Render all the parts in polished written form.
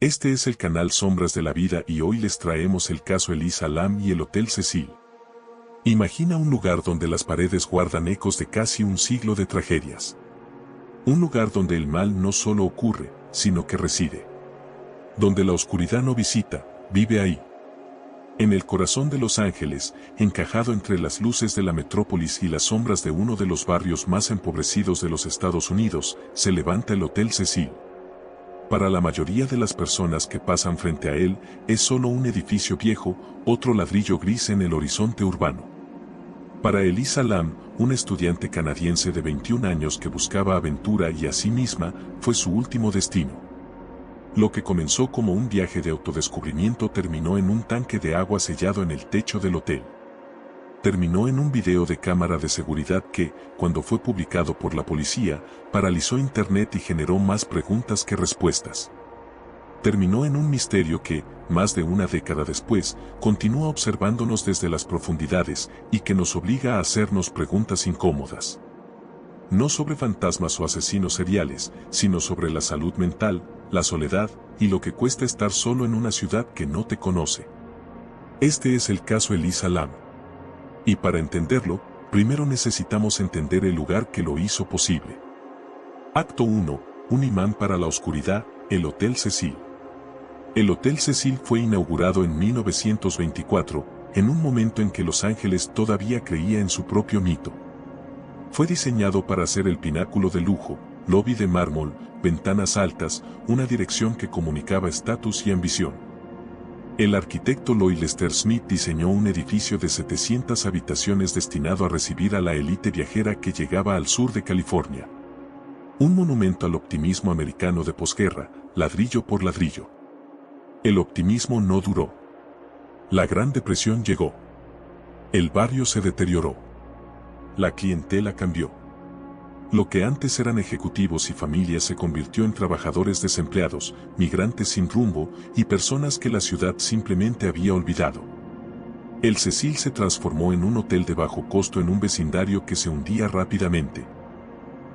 Este es el canal Sombras de la Vida y hoy les traemos el caso Elisa Lam y el Hotel Cecil. Imagina un lugar donde las paredes guardan ecos de casi un siglo de tragedias. Un lugar donde el mal no solo ocurre, sino que reside. Donde la oscuridad no visita, vive ahí. En el corazón de Los Ángeles, encajado entre las luces de la metrópolis y las sombras de uno de los barrios más empobrecidos de los Estados Unidos, se levanta el Hotel Cecil. Para la mayoría de las personas que pasan frente a él, es solo un edificio viejo, otro ladrillo gris en el horizonte urbano. Para Elisa Lam, una estudiante canadiense de 21 años que buscaba aventura y a sí misma, fue su último destino. Lo que comenzó como un viaje de autodescubrimiento terminó en un tanque de agua sellado en el techo del hotel. Terminó en un video de cámara de seguridad que, cuando fue publicado por la policía, paralizó Internet y generó más preguntas que respuestas. Terminó en un misterio que, más de una década después, continúa observándonos desde las profundidades y que nos obliga a hacernos preguntas incómodas. No sobre fantasmas o asesinos seriales, sino sobre la salud mental, la soledad y lo que cuesta estar solo en una ciudad que no te conoce. Este es el caso Elisa Lam. Y para entenderlo, primero necesitamos entender el lugar que lo hizo posible. Acto 1. Un imán para la oscuridad, el Hotel Cecil. El Hotel Cecil fue inaugurado en 1924, en un momento en que Los Ángeles todavía creía en su propio mito. Fue diseñado para ser el pináculo de lujo, lobby de mármol, ventanas altas, una dirección que comunicaba estatus y ambición. El arquitecto Lloyd Lester Smith diseñó un edificio de 700 habitaciones destinado a recibir a la élite viajera que llegaba al sur de California. Un monumento al optimismo americano de posguerra, ladrillo por ladrillo. El optimismo no duró. La Gran Depresión llegó. El barrio se deterioró. La clientela cambió. Lo que antes eran ejecutivos y familias se convirtió en trabajadores desempleados, migrantes sin rumbo y personas que la ciudad simplemente había olvidado. El Cecil se transformó en un hotel de bajo costo en un vecindario que se hundía rápidamente.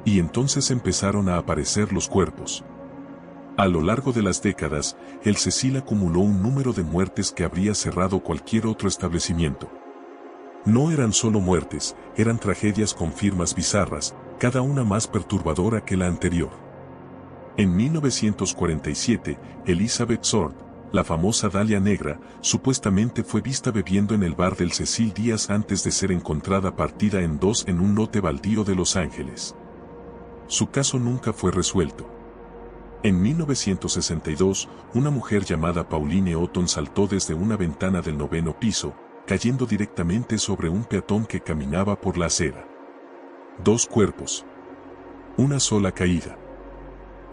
Y entonces empezaron a aparecer los cuerpos. A lo largo de las décadas, el Cecil acumuló un número de muertes que habría cerrado cualquier otro establecimiento. No eran solo muertes, eran tragedias con firmas bizarras, cada una más perturbadora que la anterior. En 1947, Elizabeth Short, la famosa Dalia Negra, supuestamente fue vista bebiendo en el bar del Cecil días antes de ser encontrada partida en dos en un lote baldío de Los Ángeles. Su caso nunca fue resuelto. En 1962, una mujer llamada Pauline Otton saltó desde una ventana del 9º piso, cayendo directamente sobre un peatón que caminaba por la acera. 2 cuerpos. Una sola caída.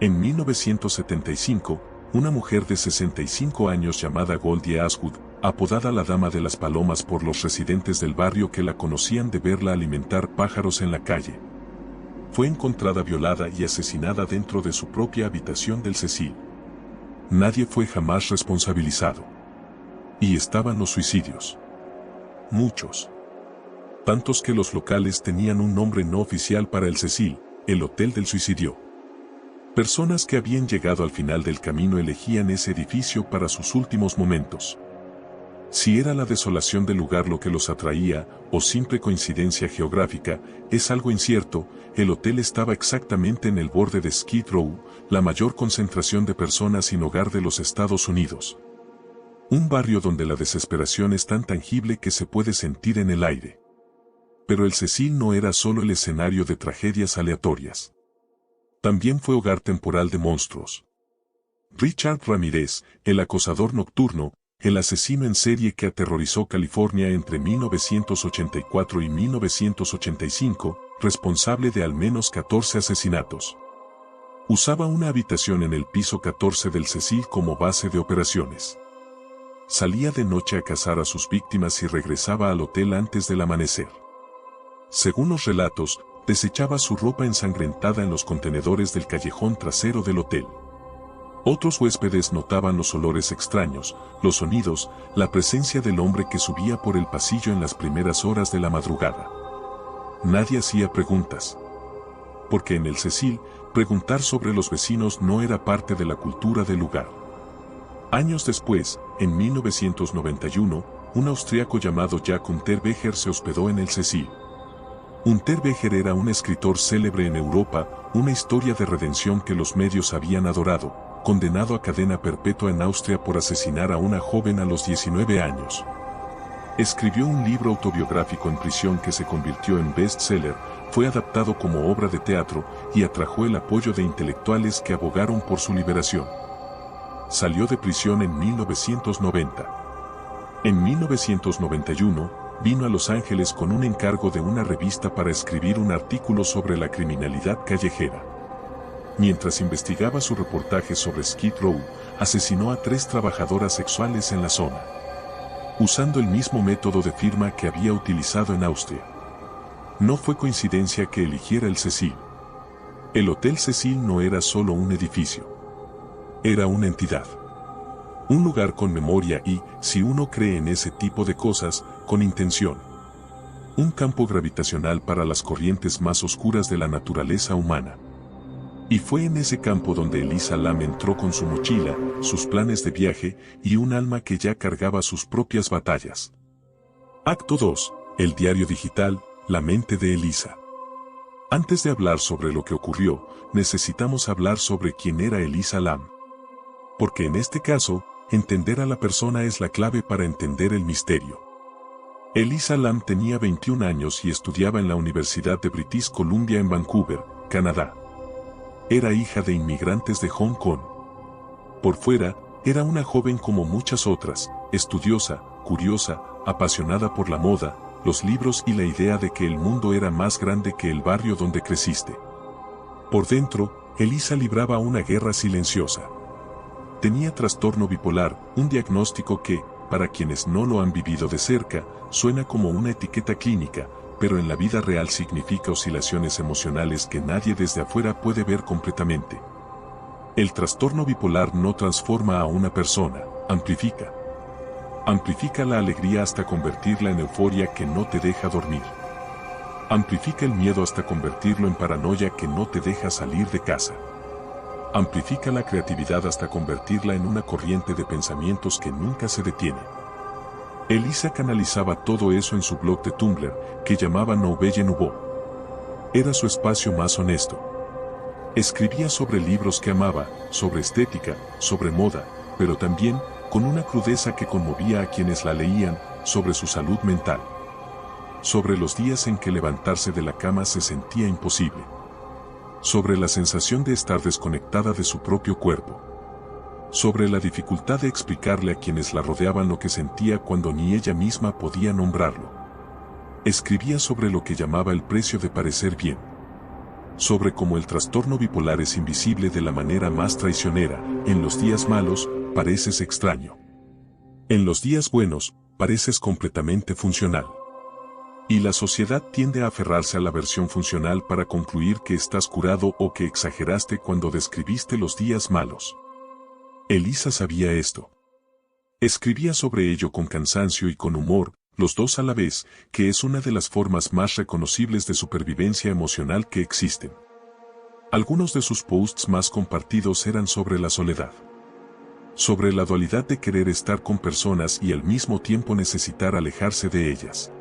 En 1975, una mujer de 65 años llamada Goldie Ashwood, apodada la Dama de las Palomas por los residentes del barrio que la conocían de verla alimentar pájaros en la calle, fue encontrada violada y asesinada dentro de su propia habitación del Cecil. Nadie fue jamás responsabilizado. Y estaban los suicidios. Muchos. Tantos que los locales tenían un nombre no oficial para el Cecil, el Hotel del Suicidio. Personas que habían llegado al final del camino elegían ese edificio para sus últimos momentos. Si era la desolación del lugar lo que los atraía, o simple coincidencia geográfica, es algo incierto. El hotel estaba exactamente en el borde de Skid Row, la mayor concentración de personas sin hogar de los Estados Unidos. Un barrio donde la desesperación es tan tangible que se puede sentir en el aire. Pero el Cecil no era solo el escenario de tragedias aleatorias. También fue hogar temporal de monstruos. Richard Ramírez, el acosador nocturno, el asesino en serie que aterrorizó California entre 1984 y 1985, responsable de al menos 14 asesinatos. Usaba una habitación en el piso 14 del Cecil como base de operaciones. Salía de noche a cazar a sus víctimas y regresaba al hotel antes del amanecer. Según los relatos, desechaba su ropa ensangrentada en los contenedores del callejón trasero del hotel. Otros huéspedes notaban los olores extraños, los sonidos, la presencia del hombre que subía por el pasillo en las primeras horas de la madrugada. Nadie hacía preguntas. Porque en el Cecil, preguntar sobre los vecinos no era parte de la cultura del lugar. Años después, en 1991, un austriaco llamado Jacques Unterweger se hospedó en el Cecil. Unterweger era un escritor célebre en Europa, una historia de redención que los medios habían adorado, condenado a cadena perpetua en Austria por asesinar a una joven a los 19 años. Escribió un libro autobiográfico en prisión que se convirtió en bestseller, fue adaptado como obra de teatro y atrajo el apoyo de intelectuales que abogaron por su liberación. Salió de prisión en 1990. En 1991, vino a Los Ángeles con un encargo de una revista para escribir un artículo sobre la criminalidad callejera. Mientras investigaba su reportaje sobre Skid Row, asesinó a 3 trabajadoras sexuales en la zona, usando el mismo método de firma que había utilizado en Austria. No fue coincidencia que eligiera el Cecil. El Hotel Cecil no era solo un edificio. Era una entidad. Un lugar con memoria y, si uno cree en ese tipo de cosas, con intención. Un campo gravitacional para las corrientes más oscuras de la naturaleza humana. Y fue en ese campo donde Elisa Lam entró con su mochila, sus planes de viaje y un alma que ya cargaba sus propias batallas. Acto 2. El diario digital, la mente de Elisa. Antes de hablar sobre lo que ocurrió, necesitamos hablar sobre quién era Elisa Lam. Porque en este caso, entender a la persona es la clave para entender el misterio. Elisa Lam tenía 21 años y estudiaba en la Universidad de British Columbia en Vancouver, Canadá. Era hija de inmigrantes de Hong Kong. Por fuera, era una joven como muchas otras, estudiosa, curiosa, apasionada por la moda, los libros y la idea de que el mundo era más grande que el barrio donde creciste. Por dentro, Elisa libraba una guerra silenciosa. Tenía trastorno bipolar, un diagnóstico que, para quienes no lo han vivido de cerca, suena como una etiqueta clínica, pero en la vida real significa oscilaciones emocionales que nadie desde afuera puede ver completamente. El trastorno bipolar no transforma a una persona, amplifica. Amplifica la alegría hasta convertirla en euforia que no te deja dormir. Amplifica el miedo hasta convertirlo en paranoia que no te deja salir de casa. Amplifica la creatividad hasta convertirla en una corriente de pensamientos que nunca se detiene. Elisa canalizaba todo eso en su blog de Tumblr, que llamaba Nouvelle Nouveau. Era su espacio más honesto. Escribía sobre libros que amaba, sobre estética, sobre moda, pero también, con una crudeza que conmovía a quienes la leían, sobre su salud mental. Sobre los días en que levantarse de la cama se sentía imposible. Sobre la sensación de estar desconectada de su propio cuerpo. Sobre la dificultad de explicarle a quienes la rodeaban lo que sentía cuando ni ella misma podía nombrarlo. Escribía sobre lo que llamaba el precio de parecer bien. Sobre cómo el trastorno bipolar es invisible de la manera más traicionera. En los días malos, pareces extraño. En los días buenos, pareces completamente funcional. Y la sociedad tiende a aferrarse a la versión funcional para concluir que estás curado o que exageraste cuando describiste los días malos. Elisa sabía esto. Escribía sobre ello con cansancio y con humor, los dos a la vez, que es una de las formas más reconocibles de supervivencia emocional que existen. Algunos de sus posts más compartidos eran sobre la soledad. Sobre la dualidad de querer estar con personas y al mismo tiempo necesitar alejarse de ellas.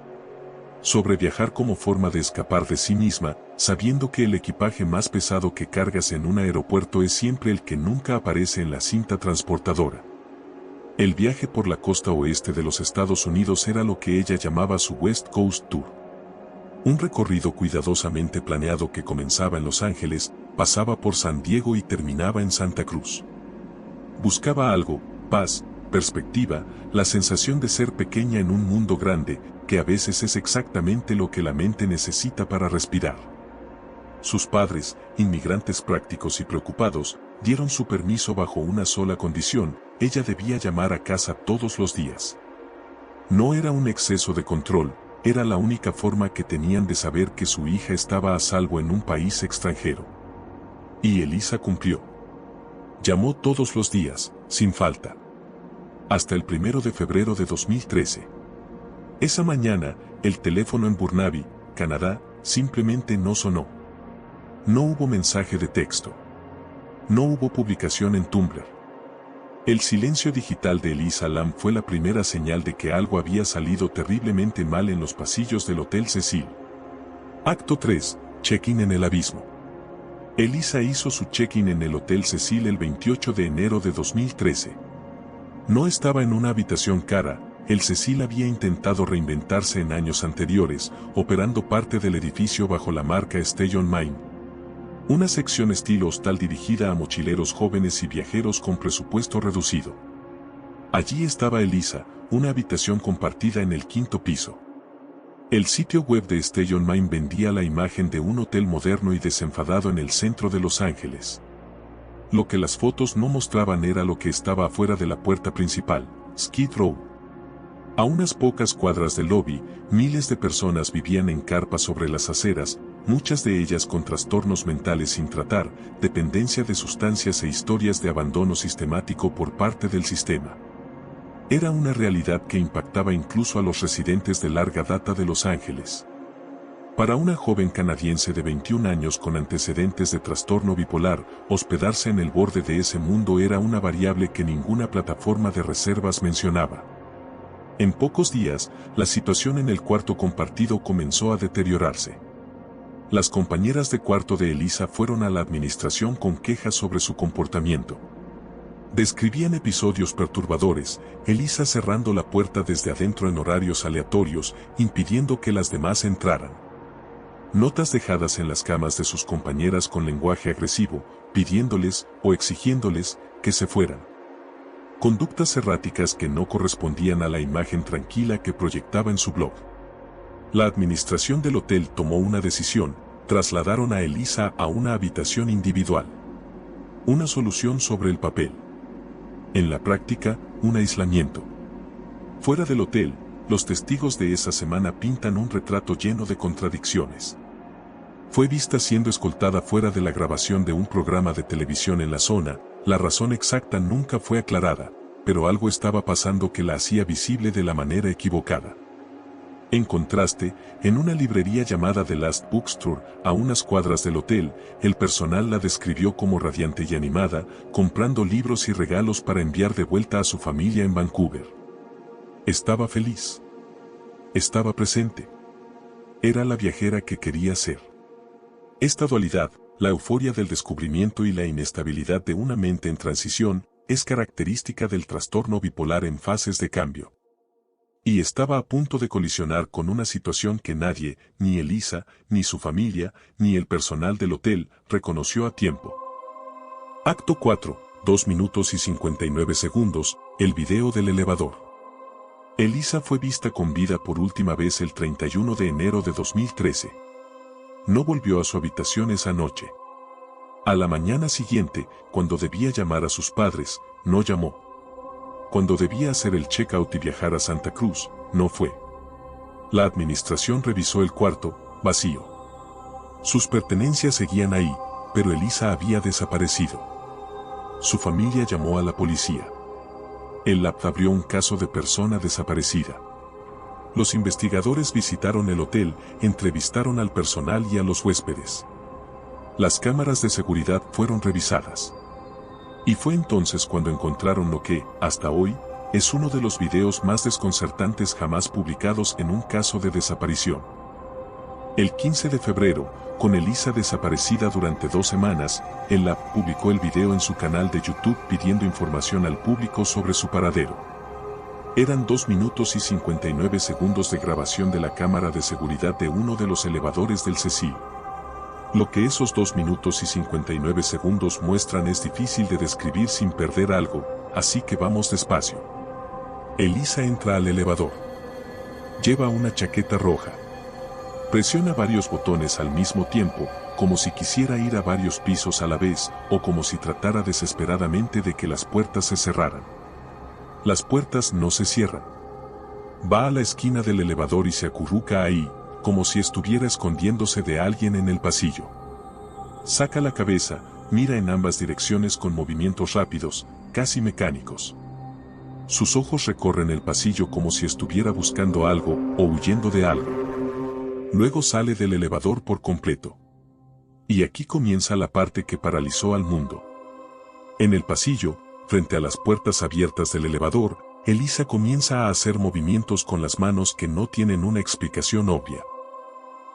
Sobre viajar como forma de escapar de sí misma, sabiendo que el equipaje más pesado que cargas en un aeropuerto es siempre el que nunca aparece en la cinta transportadora. El viaje por la costa oeste de los Estados Unidos era lo que ella llamaba su West Coast Tour. Un recorrido cuidadosamente planeado que comenzaba en Los Ángeles, pasaba por San Diego y terminaba en Santa Cruz. Buscaba algo, paz, perspectiva, la sensación de ser pequeña en un mundo grande, que a veces es exactamente lo que la mente necesita para respirar. Sus padres, inmigrantes prácticos y preocupados, dieron su permiso bajo una sola condición: ella debía llamar a casa todos los días. No era un exceso de control, era la única forma que tenían de saber que su hija estaba a salvo en un país extranjero. Y Elisa cumplió. Llamó todos los días, sin falta. Hasta el 1 de febrero de 2013. Esa mañana, el teléfono en Burnaby, Canadá, simplemente no sonó. No hubo mensaje de texto. No hubo publicación en Tumblr. El silencio digital de Elisa Lam fue la primera señal de que algo había salido terriblemente mal en los pasillos del Hotel Cecil. Acto 3. Check-in en el abismo. Elisa hizo su check-in en el Hotel Cecil el 28 de enero de 2013. No estaba en una habitación cara. El Cecil había intentado reinventarse en años anteriores, operando parte del edificio bajo la marca Stay On Mine. Una sección estilo hostal dirigida a mochileros jóvenes y viajeros con presupuesto reducido. Allí estaba Elisa, una habitación compartida en el 5º piso. El sitio web de Stay On Mine vendía la imagen de un hotel moderno y desenfadado en el centro de Los Ángeles. Lo que las fotos no mostraban era lo que estaba afuera de la puerta principal, Skid Row. A unas pocas cuadras del lobby, miles de personas vivían en carpas sobre las aceras, muchas de ellas con trastornos mentales sin tratar, dependencia de sustancias e historias de abandono sistemático por parte del sistema. Era una realidad que impactaba incluso a los residentes de larga data de Los Ángeles. Para una joven canadiense de 21 años con antecedentes de trastorno bipolar, hospedarse en el borde de ese mundo era una variable que ninguna plataforma de reservas mencionaba. En pocos días, la situación en el cuarto compartido comenzó a deteriorarse. Las compañeras de cuarto de Elisa fueron a la administración con quejas sobre su comportamiento. Describían episodios perturbadores, Elisa cerrando la puerta desde adentro en horarios aleatorios, impidiendo que las demás entraran. Notas dejadas en las camas de sus compañeras con lenguaje agresivo, pidiéndoles o exigiéndoles que se fueran. Conductas erráticas que no correspondían a la imagen tranquila que proyectaba en su blog. La administración del hotel tomó una decisión, trasladaron a Elisa a una habitación individual. Una solución sobre el papel. En la práctica, un aislamiento. Fuera del hotel, los testigos de esa semana pintan un retrato lleno de contradicciones. Fue vista siendo escoltada fuera de la grabación de un programa de televisión en la zona, la razón exacta nunca fue aclarada, pero algo estaba pasando que la hacía visible de la manera equivocada. En contraste, en una librería llamada The Last Bookstore, a unas cuadras del hotel, el personal la describió como radiante y animada, comprando libros y regalos para enviar de vuelta a su familia en Vancouver. Estaba feliz. Estaba presente. Era la viajera que quería ser. Esta dualidad, la euforia del descubrimiento y la inestabilidad de una mente en transición, es característica del trastorno bipolar en fases de cambio. Y estaba a punto de colisionar con una situación que nadie, ni Elisa, ni su familia, ni el personal del hotel, reconoció a tiempo. Acto 4, 2 minutos y 59 segundos, el video del elevador. Elisa fue vista con vida por última vez el 31 de enero de 2013. No volvió a su habitación esa noche. A la mañana siguiente, cuando debía llamar a sus padres, no llamó. Cuando debía hacer el check-out y viajar a Santa Cruz, no fue. La administración revisó el cuarto, vacío. Sus pertenencias seguían ahí, pero Elisa había desaparecido. Su familia llamó a la policía. El lab abrió un caso de persona desaparecida. Los investigadores visitaron el hotel, entrevistaron al personal y a los huéspedes. Las cámaras de seguridad fueron revisadas. Y fue entonces cuando encontraron lo que, hasta hoy, es uno de los videos más desconcertantes jamás publicados en un caso de desaparición. El 15 de febrero, con Elisa desaparecida durante 2 semanas, el lab publicó el video en su canal de YouTube pidiendo información al público sobre su paradero. Eran 2 minutos y 59 segundos de grabación de la cámara de seguridad de uno de los elevadores del Cecil. Lo que esos 2 minutos y 59 segundos muestran es difícil de describir sin perder algo, así que vamos despacio. Elisa entra al elevador. Lleva una chaqueta roja. Presiona varios botones al mismo tiempo, como si quisiera ir a varios pisos a la vez, o como si tratara desesperadamente de que las puertas se cerraran. Las puertas no se cierran. Va a la esquina del elevador y se acurruca ahí, como si estuviera escondiéndose de alguien en el pasillo. Saca la cabeza, mira en ambas direcciones con movimientos rápidos, casi mecánicos. Sus ojos recorren el pasillo como si estuviera buscando algo o huyendo de algo. Luego sale del elevador por completo. Y aquí comienza la parte que paralizó al mundo. En el pasillo, frente a las puertas abiertas del elevador, Elisa comienza a hacer movimientos con las manos que no tienen una explicación obvia.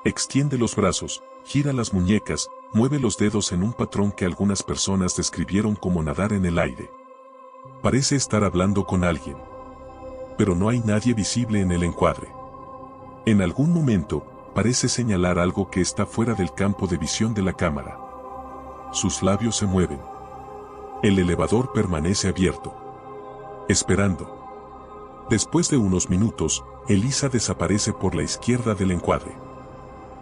Extiende los brazos, gira las muñecas, mueve los dedos en un patrón que algunas personas describieron como nadar en el aire. Parece estar hablando con alguien. Pero no hay nadie visible en el encuadre. En algún momento, parece señalar algo que está fuera del campo de visión de la cámara. Sus labios se mueven. El elevador permanece abierto. Esperando. Después de unos minutos, Elisa desaparece por la izquierda del encuadre.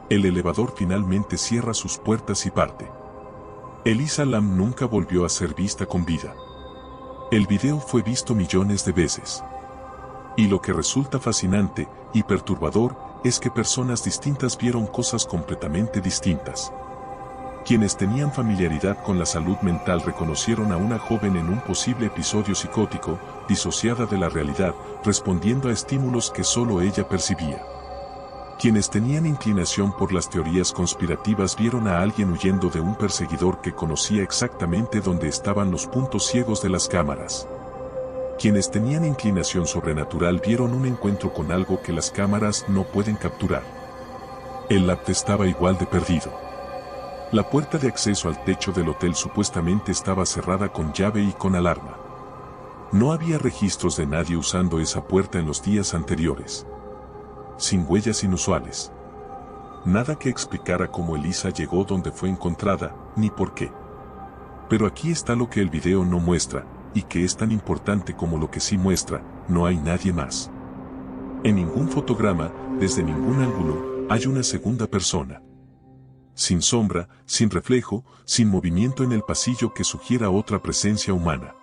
El elevador finalmente cierra sus puertas y parte. Elisa Lam nunca volvió a ser vista con vida. El video fue visto millones de veces. Y lo que resulta fascinante y perturbador es que personas distintas vieron cosas completamente distintas. Quienes tenían familiaridad con la salud mental reconocieron a una joven en un posible episodio psicótico, disociada de la realidad, respondiendo a estímulos que solo ella percibía. Quienes tenían inclinación por las teorías conspirativas vieron a alguien huyendo de un perseguidor que conocía exactamente dónde estaban los puntos ciegos de las cámaras. Quienes tenían inclinación sobrenatural vieron un encuentro con algo que las cámaras no pueden capturar. El lab estaba igual de perdido. La puerta de acceso al techo del hotel supuestamente estaba cerrada con llave y con alarma. No había registros de nadie usando esa puerta en los días anteriores. Sin huellas inusuales. Nada que explicara cómo Elisa llegó donde fue encontrada, ni por qué. Pero aquí está lo que el video no muestra, y que es tan importante como lo que sí muestra: no hay nadie más. En ningún fotograma, desde ningún ángulo, hay una segunda persona. Sin sombra, sin reflejo, sin movimiento en el pasillo que sugiera otra presencia humana.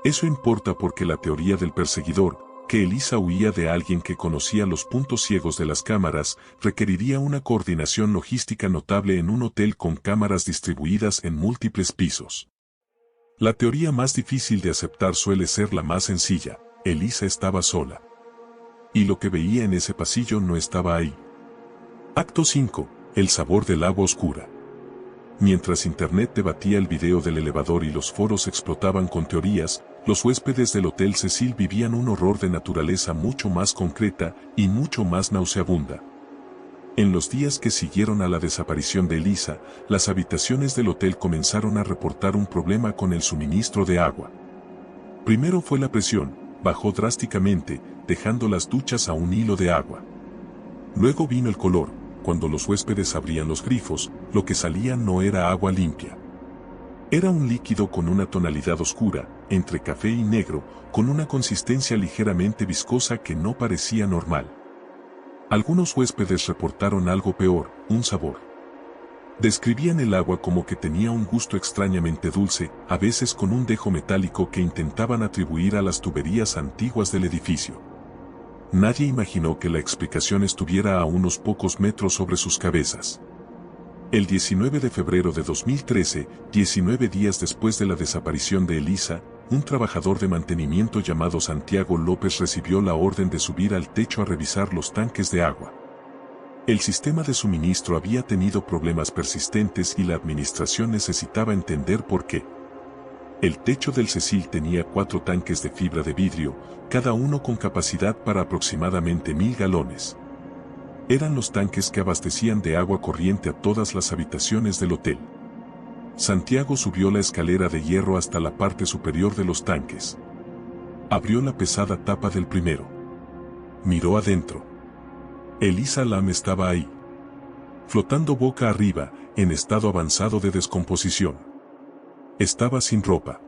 Eso importa porque la teoría del perseguidor, que Elisa huía de alguien que conocía los puntos ciegos de las cámaras, requeriría una coordinación logística notable en un hotel con cámaras distribuidas en múltiples pisos. La teoría más difícil de aceptar suele ser la más sencilla: Elisa estaba sola. Y lo que veía en ese pasillo no estaba ahí. Acto 5. El sabor del agua oscura. Mientras Internet debatía el video del elevador y los foros explotaban con teorías, los huéspedes del Hotel Cecil vivían un horror de naturaleza mucho más concreta y mucho más nauseabunda. En los días que siguieron a la desaparición de Elisa, las habitaciones del hotel comenzaron a reportar un problema con el suministro de agua. Primero fue la presión, bajó drásticamente, dejando las duchas a un hilo de agua. Luego vino el color. Cuando los huéspedes abrían los grifos, lo que salía no era agua limpia. Era un líquido con una tonalidad oscura, entre café y negro, con una consistencia ligeramente viscosa que no parecía normal. Algunos huéspedes reportaron algo peor: un sabor. Describían el agua como que tenía un gusto extrañamente dulce, a veces con un dejo metálico que intentaban atribuir a las tuberías antiguas del edificio. Nadie imaginó que la explicación estuviera a unos pocos metros sobre sus cabezas. El 19 de febrero de 2013, 19 días después de la desaparición de Elisa, un trabajador de mantenimiento llamado Santiago López recibió la orden de subir al techo a revisar los tanques de agua. El sistema de suministro había tenido problemas persistentes y la administración necesitaba entender por qué. El techo del Cecil tenía 4 tanques de fibra de vidrio, cada uno con capacidad para aproximadamente 1000 galones. Eran los tanques que abastecían de agua corriente a todas las habitaciones del hotel. Santiago subió la escalera de hierro hasta la parte superior de los tanques. Abrió la pesada tapa del primero. Miró adentro. Elisa Lam estaba ahí, flotando boca arriba, en estado avanzado de descomposición. Estaba sin ropa.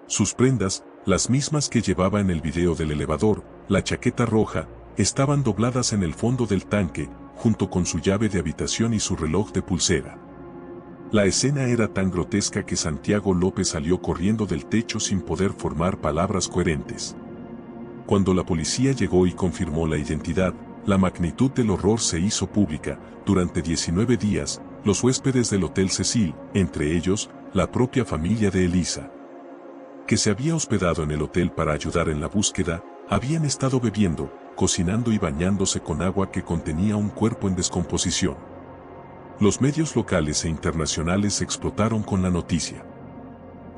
Sus prendas, las mismas que llevaba en el video del elevador, la chaqueta roja, estaban dobladas en el fondo del tanque, junto con su llave de habitación y su reloj de pulsera. La escena era tan grotesca que Santiago López salió corriendo del techo sin poder formar palabras coherentes. Cuando la policía llegó y confirmó la identidad, la magnitud del horror se hizo pública. Durante 19 días, los huéspedes del Hotel Cecil, entre ellos, la propia familia de Elisa, que se había hospedado en el hotel para ayudar en la búsqueda, habían estado bebiendo, cocinando y bañándose con agua que contenía un cuerpo en descomposición. Los medios locales e internacionales explotaron con la noticia.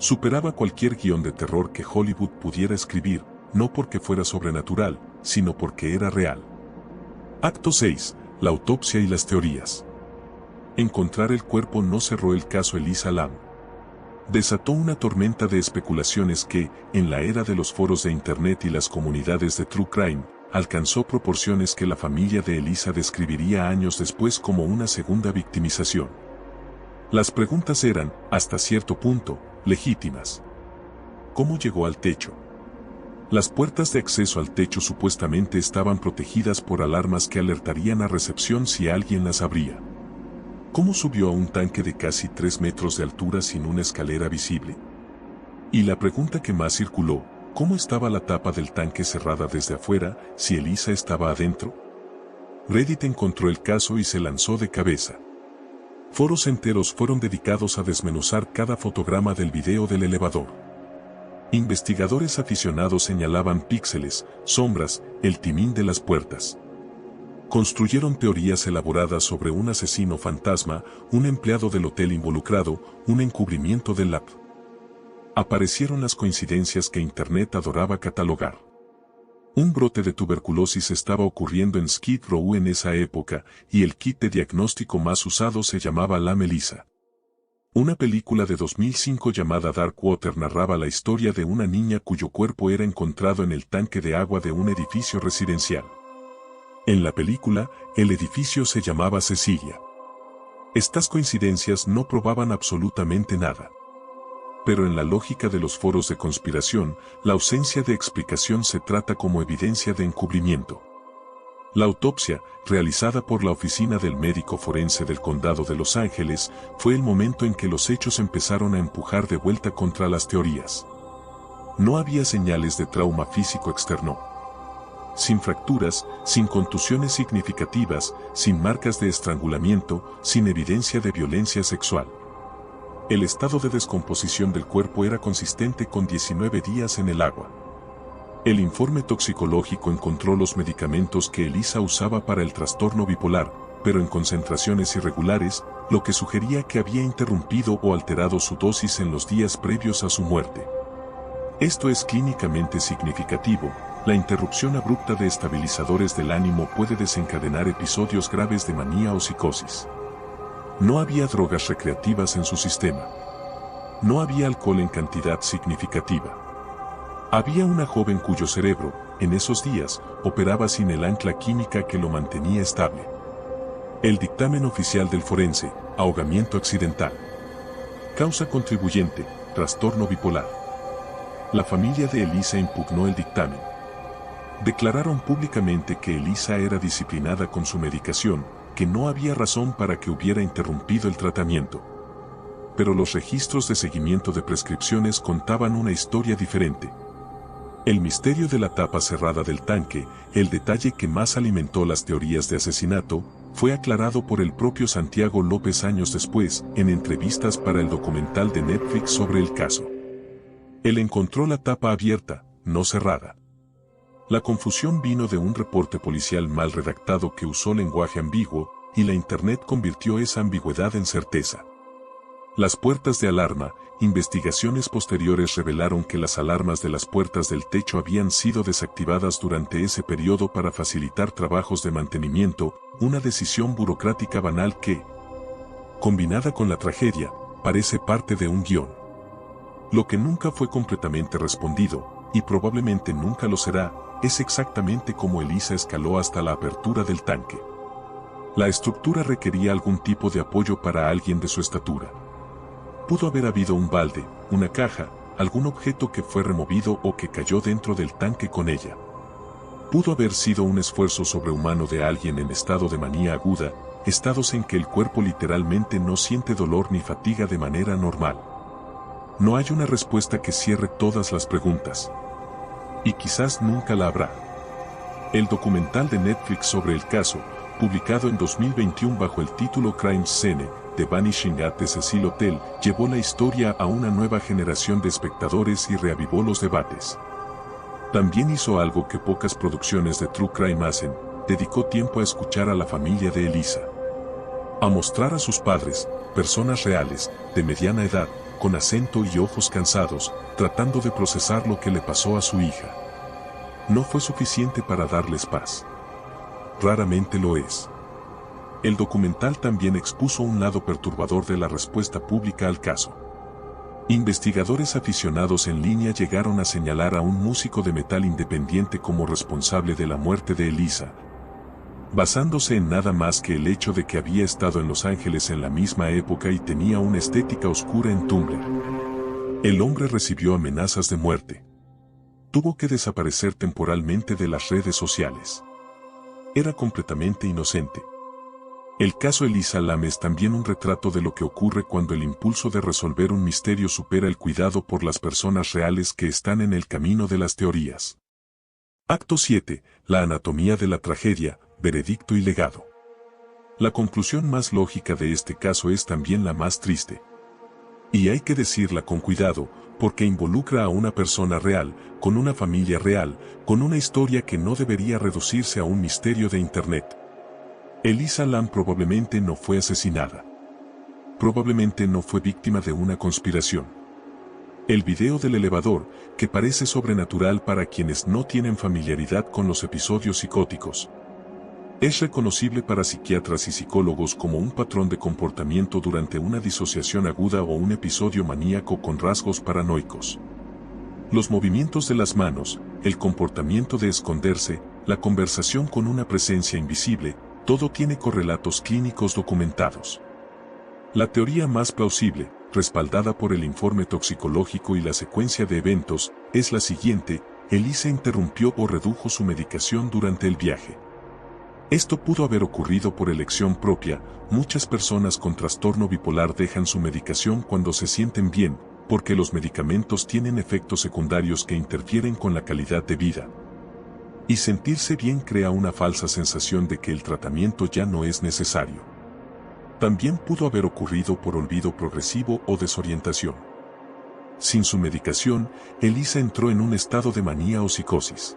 Superaba cualquier guión de terror que Hollywood pudiera escribir, no porque fuera sobrenatural, sino porque era real. Acto 6. La autopsia y las teorías. Encontrar el cuerpo no cerró el caso Elisa Lam. Desató una tormenta de especulaciones que, en la era de los foros de Internet y las comunidades de True Crime, alcanzó proporciones que la familia de Elisa describiría años después como una segunda victimización. Las preguntas eran, hasta cierto punto, legítimas. ¿Cómo llegó al techo? Las puertas de acceso al techo supuestamente estaban protegidas por alarmas que alertarían a recepción si alguien las abría. ¿Cómo subió a un tanque de casi 3 metros de altura sin una escalera visible? Y la pregunta que más circuló, ¿cómo estaba la tapa del tanque cerrada desde afuera si Elisa estaba adentro? Reddit encontró el caso y se lanzó de cabeza. Foros enteros fueron dedicados a desmenuzar cada fotograma del video del elevador. Investigadores aficionados señalaban píxeles, sombras, el timín de las puertas. Construyeron teorías elaboradas sobre un asesino fantasma, un empleado del hotel involucrado, un encubrimiento del lab. Aparecieron las coincidencias que Internet adoraba catalogar. Un brote de tuberculosis estaba ocurriendo en Skid Row en esa época, y el kit de diagnóstico más usado se llamaba Lam Elisa. Una película de 2005 llamada Dark Water narraba la historia de una niña cuyo cuerpo era encontrado en el tanque de agua de un edificio residencial. En la película, el edificio se llamaba Cecilia. Estas coincidencias no probaban absolutamente nada. Pero en la lógica de los foros de conspiración, la ausencia de explicación se trata como evidencia de encubrimiento. La autopsia, realizada por la Oficina del Médico Forense del Condado de Los Ángeles, fue el momento en que los hechos empezaron a empujar de vuelta contra las teorías. No había señales de trauma físico externo. Sin fracturas, sin contusiones significativas, sin marcas de estrangulamiento, sin evidencia de violencia sexual. El estado de descomposición del cuerpo era consistente con 19 días en el agua. El informe toxicológico encontró los medicamentos que Elisa usaba para el trastorno bipolar, pero en concentraciones irregulares, lo que sugería que había interrumpido o alterado su dosis en los días previos a su muerte. Esto es clínicamente significativo. La interrupción abrupta de estabilizadores del ánimo puede desencadenar episodios graves de manía o psicosis. No había drogas recreativas en su sistema. No había alcohol en cantidad significativa. Había una joven cuyo cerebro, en esos días, operaba sin el ancla química que lo mantenía estable. El dictamen oficial del forense, ahogamiento accidental. Causa contribuyente, trastorno bipolar. La familia de Elisa impugnó el dictamen. Declararon públicamente que Elisa era disciplinada con su medicación, que no había razón para que hubiera interrumpido el tratamiento. Pero los registros de seguimiento de prescripciones contaban una historia diferente. El misterio de la tapa cerrada del tanque, el detalle que más alimentó las teorías de asesinato, fue aclarado por el propio Santiago López años después, en entrevistas para el documental de Netflix sobre el caso. Él encontró la tapa abierta, no cerrada. La confusión vino de un reporte policial mal redactado que usó lenguaje ambiguo, y la Internet convirtió esa ambigüedad en certeza. Las puertas de alarma, investigaciones posteriores revelaron que las alarmas de las puertas del techo habían sido desactivadas durante ese periodo para facilitar trabajos de mantenimiento, una decisión burocrática banal que, combinada con la tragedia, parece parte de un guión. Lo que nunca fue completamente respondido, y probablemente nunca lo será, es exactamente cómo Elisa escaló hasta la apertura del tanque. La estructura requería algún tipo de apoyo para alguien de su estatura. Pudo haber habido un balde, una caja, algún objeto que fue removido o que cayó dentro del tanque con ella. Pudo haber sido un esfuerzo sobrehumano de alguien en estado de manía aguda, estados en que el cuerpo literalmente no siente dolor ni fatiga de manera normal. No hay una respuesta que cierre todas las preguntas. Y quizás nunca la habrá. El documental de Netflix sobre el caso, publicado en 2021 bajo el título Crime Scene, The Vanishing at the Cecil Hotel, llevó la historia a una nueva generación de espectadores y reavivó los debates. También hizo algo que pocas producciones de True Crime hacen, dedicó tiempo a escuchar a la familia de Elisa. A mostrar a sus padres, personas reales, de mediana edad, con acento y ojos cansados, tratando de procesar lo que le pasó a su hija. No fue suficiente para darles paz. Raramente lo es. El documental también expuso un lado perturbador de la respuesta pública al caso. Investigadores aficionados en línea llegaron a señalar a un músico de metal independiente como responsable de la muerte de Elisa, basándose en nada más que el hecho de que había estado en Los Ángeles en la misma época y tenía una estética oscura en Tumblr. El hombre recibió amenazas de muerte. Tuvo que desaparecer temporalmente de las redes sociales. Era completamente inocente. El caso Elisa Lam es también un retrato de lo que ocurre cuando el impulso de resolver un misterio supera el cuidado por las personas reales que están en el camino de las teorías. Acto 7. La anatomía de la tragedia, veredicto y legado. La conclusión más lógica de este caso es también la más triste. Y hay que decirla con cuidado, porque involucra a una persona real, con una familia real, con una historia que no debería reducirse a un misterio de Internet. Elisa Lam probablemente no fue asesinada. Probablemente no fue víctima de una conspiración. El video del elevador, que parece sobrenatural para quienes no tienen familiaridad con los episodios psicóticos, es reconocible para psiquiatras y psicólogos como un patrón de comportamiento durante una disociación aguda o un episodio maníaco con rasgos paranoicos. Los movimientos de las manos, el comportamiento de esconderse, la conversación con una presencia invisible, todo tiene correlatos clínicos documentados. La teoría más plausible, respaldada por el informe toxicológico y la secuencia de eventos, es la siguiente: Elisa interrumpió o redujo su medicación durante el viaje. Esto pudo haber ocurrido por elección propia. Muchas personas con trastorno bipolar dejan su medicación cuando se sienten bien, porque los medicamentos tienen efectos secundarios que interfieren con la calidad de vida. Y sentirse bien crea una falsa sensación de que el tratamiento ya no es necesario. También pudo haber ocurrido por olvido progresivo o desorientación. Sin su medicación, Elisa entró en un estado de manía o psicosis.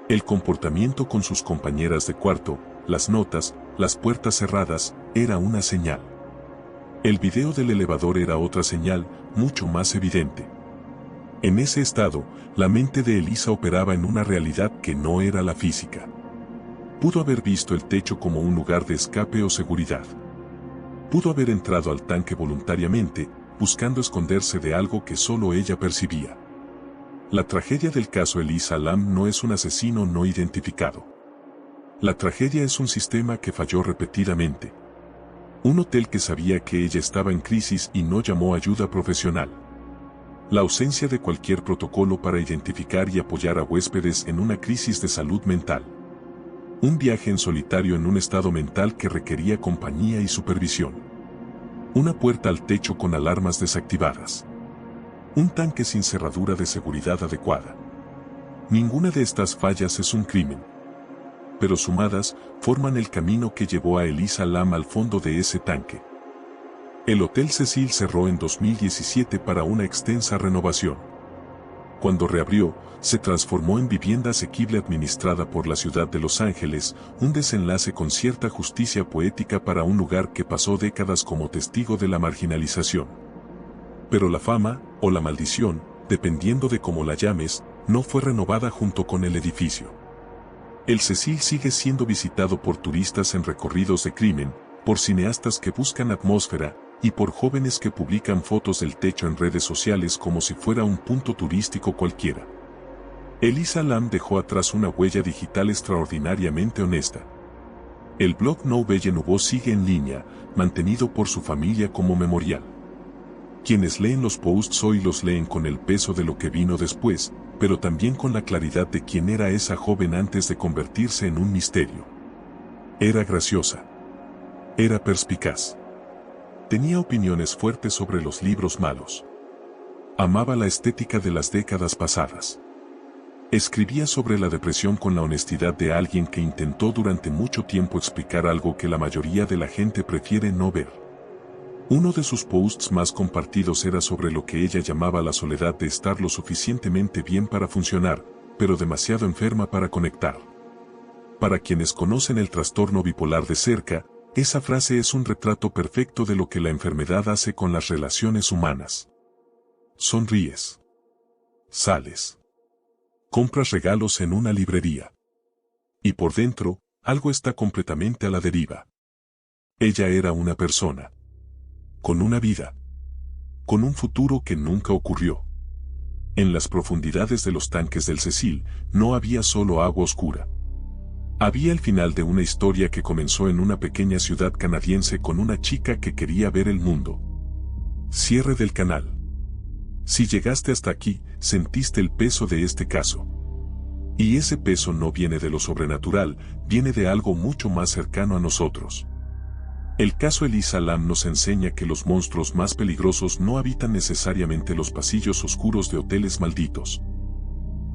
El comportamiento con sus compañeras de cuarto, las notas, las puertas cerradas, era una señal. El video del elevador era otra señal, mucho más evidente. En ese estado, la mente de Elisa operaba en una realidad que no era la física. Pudo haber visto el techo como un lugar de escape o seguridad. Pudo haber entrado al tanque voluntariamente, buscando esconderse de algo que solo ella percibía. La tragedia del caso Elisa Lam no es un asesino no identificado. La tragedia es un sistema que falló repetidamente. Un hotel que sabía que ella estaba en crisis y no llamó ayuda profesional. La ausencia de cualquier protocolo para identificar y apoyar a huéspedes en una crisis de salud mental. Un viaje en solitario en un estado mental que requería compañía y supervisión. Una puerta al techo con alarmas desactivadas. Un tanque sin cerradura de seguridad adecuada. Ninguna de estas fallas es un crimen. Pero sumadas, forman el camino que llevó a Elisa Lam al fondo de ese tanque. El Hotel Cecil cerró en 2017 para una extensa renovación. Cuando reabrió, se transformó en vivienda asequible administrada por la ciudad de Los Ángeles, un desenlace con cierta justicia poética para un lugar que pasó décadas como testigo de la marginalización. Pero la fama, o la maldición, dependiendo de cómo la llames, no fue renovada junto con el edificio. El Cecil sigue siendo visitado por turistas en recorridos de crimen, por cineastas que buscan atmósfera, y por jóvenes que publican fotos del techo en redes sociales como si fuera un punto turístico cualquiera. Elisa Lam dejó atrás una huella digital extraordinariamente honesta. El blog Nouvelle Nouveau sigue en línea, mantenido por su familia como memorial. Quienes leen los posts hoy los leen con el peso de lo que vino después, pero también con la claridad de quién era esa joven antes de convertirse en un misterio. Era graciosa. Era perspicaz. Tenía opiniones fuertes sobre los libros malos. Amaba la estética de las décadas pasadas. Escribía sobre la depresión con la honestidad de alguien que intentó durante mucho tiempo explicar algo que la mayoría de la gente prefiere no ver. Uno de sus posts más compartidos era sobre lo que ella llamaba la soledad de estar lo suficientemente bien para funcionar, pero demasiado enferma para conectar. Para quienes conocen el trastorno bipolar de cerca, Esa frase es un retrato perfecto de lo que la enfermedad hace con las relaciones humanas. Sonríes. Sales. Compras regalos en una librería. Y por dentro, algo está completamente a la deriva. Ella era una persona. Con una vida. Con un futuro que nunca ocurrió. En las profundidades de los tanques del Cecil, no había solo agua oscura. Había el final de una historia que comenzó en una pequeña ciudad canadiense con una chica que quería ver el mundo. Cierre del canal. Si llegaste hasta aquí, sentiste el peso de este caso. Y ese peso no viene de lo sobrenatural, viene de algo mucho más cercano a nosotros. El caso Elisa Lam nos enseña que los monstruos más peligrosos no habitan necesariamente los pasillos oscuros de hoteles malditos.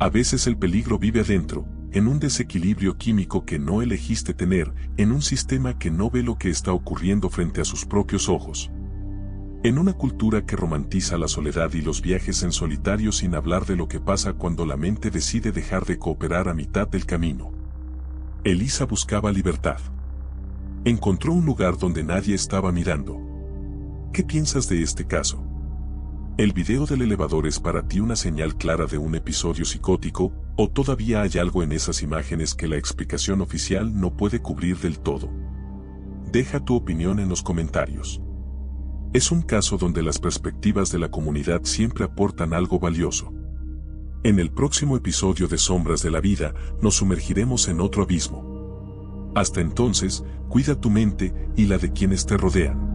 A veces el peligro vive adentro, en un desequilibrio químico que no elegiste tener, en un sistema que no ve lo que está ocurriendo frente a sus propios ojos. En una cultura que romantiza la soledad y los viajes en solitario sin hablar de lo que pasa cuando la mente decide dejar de cooperar a mitad del camino. Elisa buscaba libertad. Encontró un lugar donde nadie estaba mirando. ¿Qué piensas de este caso? ¿El video del elevador es para ti una señal clara de un episodio psicótico, o todavía hay algo en esas imágenes que la explicación oficial no puede cubrir del todo? Deja tu opinión en los comentarios. Es un caso donde las perspectivas de la comunidad siempre aportan algo valioso. En el próximo episodio de Sombras de la Vida, nos sumergiremos en otro abismo. Hasta entonces, cuida tu mente y la de quienes te rodean.